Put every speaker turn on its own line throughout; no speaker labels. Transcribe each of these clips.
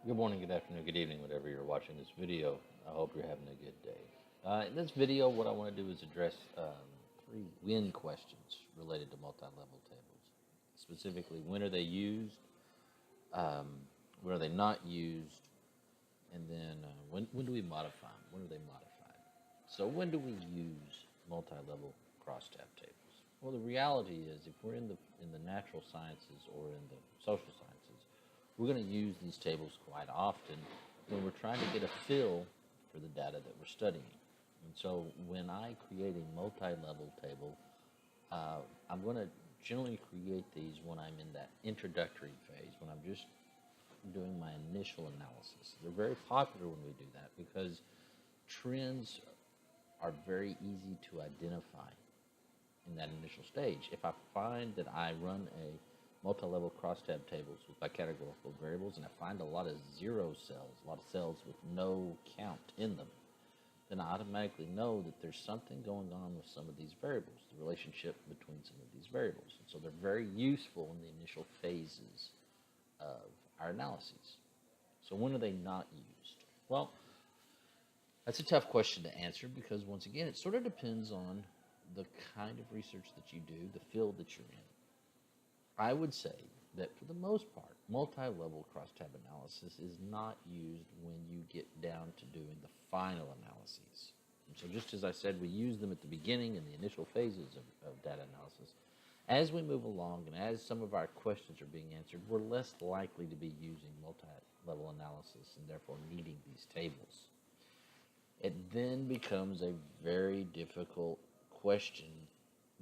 Good morning, good afternoon, good evening, whatever you're watching this video. I hope you're having a good day. In this video, what I want to do is address three when questions related to multi-level tables. Specifically, when are they used, um, when are they not used, and then when do we modify them? When are they modified? So when do we use multi-level crosstab tables? Well, the reality is if we're in the natural sciences or in the social sciences, we're going to use these tables quite often when we're trying to get a feel for the data that we're studying. And so when I create a multi-level table, I'm going to generally create these when I'm in that introductory phase, when I'm just doing my initial analysis. They're very popular when we do that because trends are very easy to identify in that initial stage. If I find that I run a multi-level crosstab tables with my categorical variables and I find a lot of zero cells, a lot of cells with no count in them, then I automatically know that there's something going on with some of these variables, the relationship between some of these variables. And so they're very useful in the initial phases of our analyses. So when are they not used? Well, that's a tough question to answer because once again, it sort of depends on the kind of research that you do, the field that you're in. I would say that for the most part, multi-level crosstab analysis is not used when you get down to doing the final analyses. And so just as I said, we use them at the beginning in the initial phases of data analysis. As we move along and as some of our questions are being answered, we're less likely to be using multi-level analysis and therefore needing these tables. It then becomes a very difficult question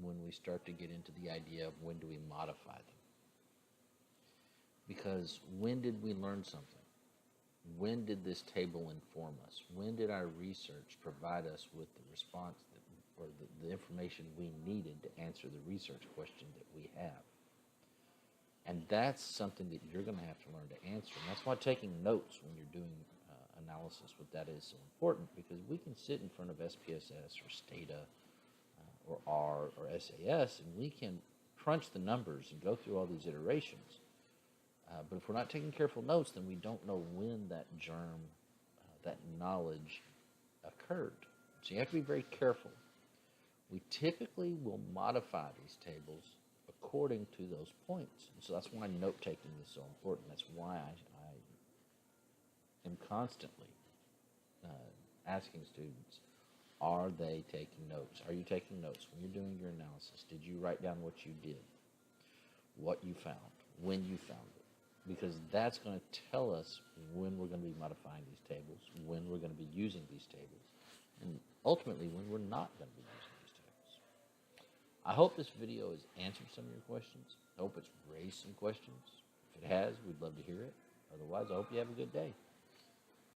when we start to get into the idea of when do we modify them. Because when did we learn something? When did this table inform us? When did our research provide us with the response or the information we needed to answer the research question that we have? And that's something that you're going to have to learn to answer. And that's why taking notes when you're doing analysis with data is so important, because we can sit in front of SPSS or Stata or R or SAS and we can crunch the numbers and go through all these iterations. But if we're not taking careful notes, then we don't know when that germ, that knowledge occurred. So you have to be very careful. We typically will modify these tables according to those points. And so that's why note taking is so important. That's why I am constantly asking students, are they taking notes? Are you taking notes when you're doing your analysis? Did you write down what you did, what you found, when you found it? Because that's going to tell us when we're going to be modifying these tables, when we're going to be using these tables, and ultimately when we're not going to be using these tables. I hope this video has answered some of your questions. I hope it's raised some questions. If it has, we'd love to hear it. Otherwise, I hope you have a good day.